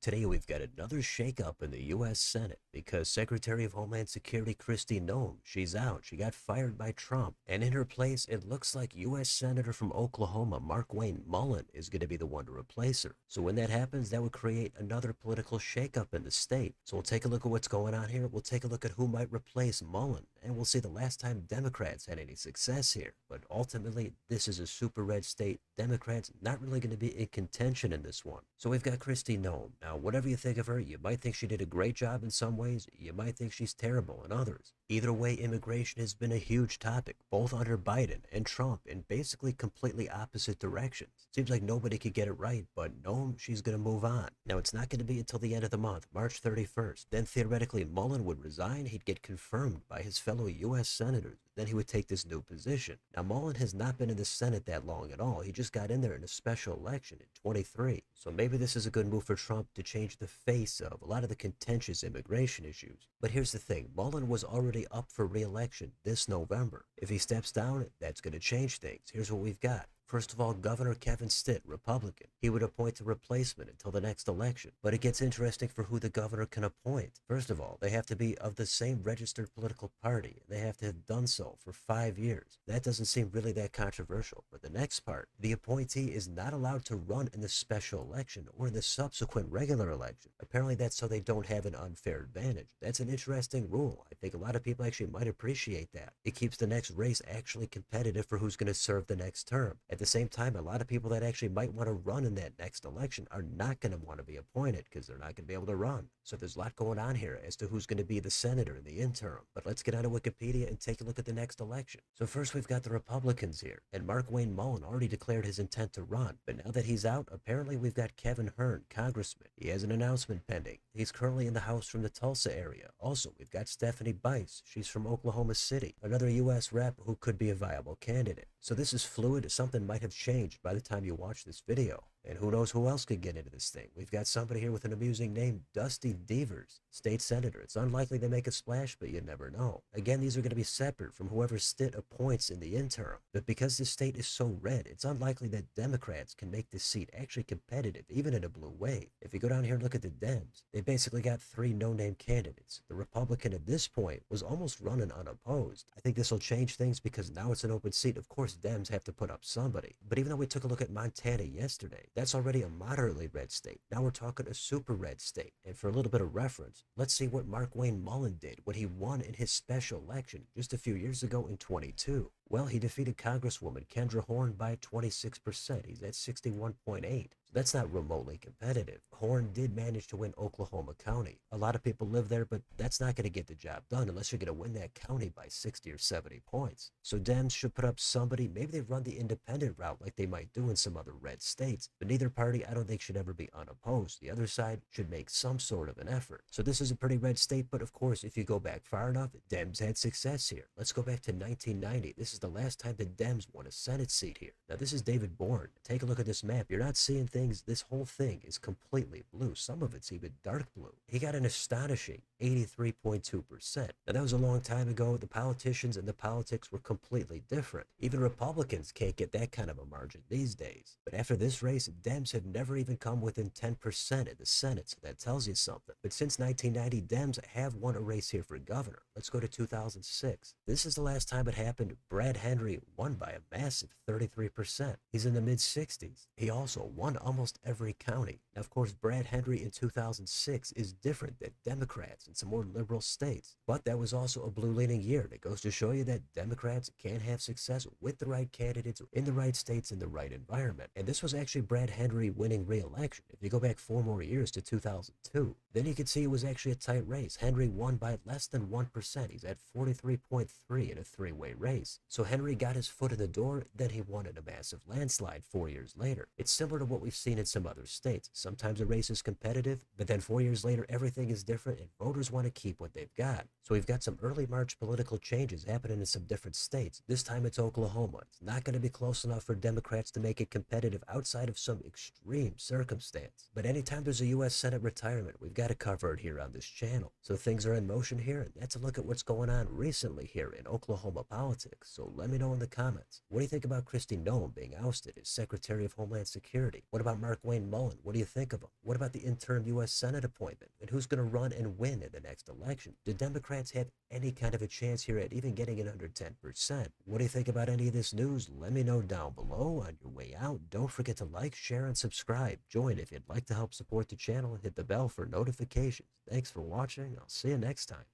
Today we've got another shakeup in the U.S. Senate because Secretary of Homeland Security Kristi Noem, she's out. She got fired by Trump. And in her place, it looks like U.S. Senator from Oklahoma, Markwayne Mullin, is going to be the one to replace her. So when that happens, that would create another political shakeup in the state. So we'll take a look at what's going on here. We'll take a look at who might replace Mullin. And we'll see the last time Democrats had any success here. But ultimately, this is a super red state. Democrats not really going to be in contention in this one. So we've got Kristi Noem. Now, whatever you think of her, you might think she did a great job in some ways. You might think she's terrible in others. Either way, immigration has been a huge topic, both under Biden and Trump, in basically completely opposite directions. Seems like nobody could get it right, but Noem, she's going to move on. Now, it's not going to be until the end of the month, March 31st. Then theoretically, Mullin would resign. He'd get confirmed by his fellow U.S. senators. Then he would take this new position. Now, Mullin has not been in the Senate that long at all. He just got in there in a special election in 23. So maybe this is a good move for Trump to change the face of a lot of the contentious immigration issues. But here's the thing, Mullin was already up for re-election this November. If he steps down, that's going to change things. Here's what we've got. First of all, Governor Kevin Stitt, Republican. He would appoint a replacement until the next election. But it gets interesting for who the governor can appoint. First of all, they have to be of the same registered political party. They have to have done so for 5 years. That doesn't seem really that controversial. But the next part, the appointee is not allowed to run in the special election or in the subsequent regular election. Apparently that's so they don't have an unfair advantage. That's an interesting rule. I think a lot of people actually might appreciate that. It keeps the next race actually competitive for who's going to serve the next term. At the same time, a lot of people that actually might want to run in that next election are not going to want to be appointed because they're not going to be able to run. So there's a lot going on here as to who's going to be the senator in the interim. But let's get out of Wikipedia and take a look at the next election. So first we've got the Republicans here, and Markwayne Mullin already declared his intent to run. But now that he's out, apparently we've got Kevin Hern, congressman. He has an announcement pending. He's currently in the House from the Tulsa area. Also, we've got Stephanie Bice. She's from Oklahoma City, another U.S. rep who could be a viable candidate. So this is fluid. Something might have changed by the time you watch this video. And who knows who else could get into this thing. We've got somebody here with an amusing name, Dusty Devers, state senator. It's unlikely they make a splash, but you never know. Again, these are going to be separate from whoever Stitt appoints in the interim. But because this state is so red, it's unlikely that Democrats can make this seat actually competitive, even in a blue wave. If you go down here and look at the Dems, they basically got 3 no-name candidates. The Republican at this point was almost running unopposed. I think this will change things because now it's an open seat. Of course, Dems have to put up somebody. But even though we took a look at Montana yesterday, that's already a moderately red state. Now we're talking a super red state. And for a little bit of reference, let's see what Markwayne Mullin did when he won in his special election just a few years ago in 22. Well, he defeated Congresswoman Kendra Horn by 26%. He's at 61.8. So that's not remotely competitive. Horn did manage to win Oklahoma County. A lot of people live there, but that's not going to get the job done unless you're going to win that county by 60 or 70 points. So Dems should put up somebody. Maybe they run the independent route like they might do in some other red states. But neither party, I don't think, should ever be unopposed. The other side should make some sort of an effort. So this is a pretty red state, but of course, if you go back far enough, Dems had success here. Let's go back to 1990. This is the last time the Dems won a Senate seat here. Now, this is David Bourne. Take a look at this map. You're not seeing things. This whole thing is completely blue. Some of it's even dark blue. He got an astonishing 83.2%. Now, that was a long time ago. The politicians and the politics were completely different. Even Republicans can't get that kind of a margin these days. But after this race, Dems have never even come within 10% in the Senate, so that tells you something. But since 1990, Dems have won a race here for governor. Let's go to 2006. This is the last time it happened. Brad Henry won by a massive 33%. He's in the mid-60s. He also won almost every county. Now, of course, Brad Henry in 2006 is different than Democrats in some more liberal states. But that was also a blue-leaning year. That goes to show you that Democrats can have success with the right candidates in the right states in the right environment. And this was actually Brad Henry winning re-election. If you go back 4 more years to 2002, then you can see it was actually a tight race. Henry won by less than 1%. He's at 43.3 in a 3-way race. So Henry got his foot in the door, then he won in a massive landslide 4 years later. It's similar to what we've seen in some other states. Sometimes a race is competitive, but then 4 years later, everything is different and voters want to keep what they've got. So we've got some early March political changes happening in some different states. This time it's Oklahoma. It's not going to be close enough for Democrats to make it competitive outside of some extreme circumstance. But anytime there's a U.S. Senate retirement, we've got to cover it here on this channel. So things are in motion here, and that's a look at what's going on recently here in Oklahoma politics. So let me know in the comments. What do you think about Kristi Noem? Noem being ousted as Secretary of Homeland Security? What about Markwayne Mullin? What do you think of him? What about the interim U.S. Senate appointment? And who's going to run and win in the next election? Do Democrats have any kind of a chance here at even getting it under 10%? What do you think about any of this news? Let me know down below. On your way out, don't forget to like, share, and subscribe. Join if you'd like to help support the channel and hit the bell for notifications. Thanks for watching. I'll see you next time.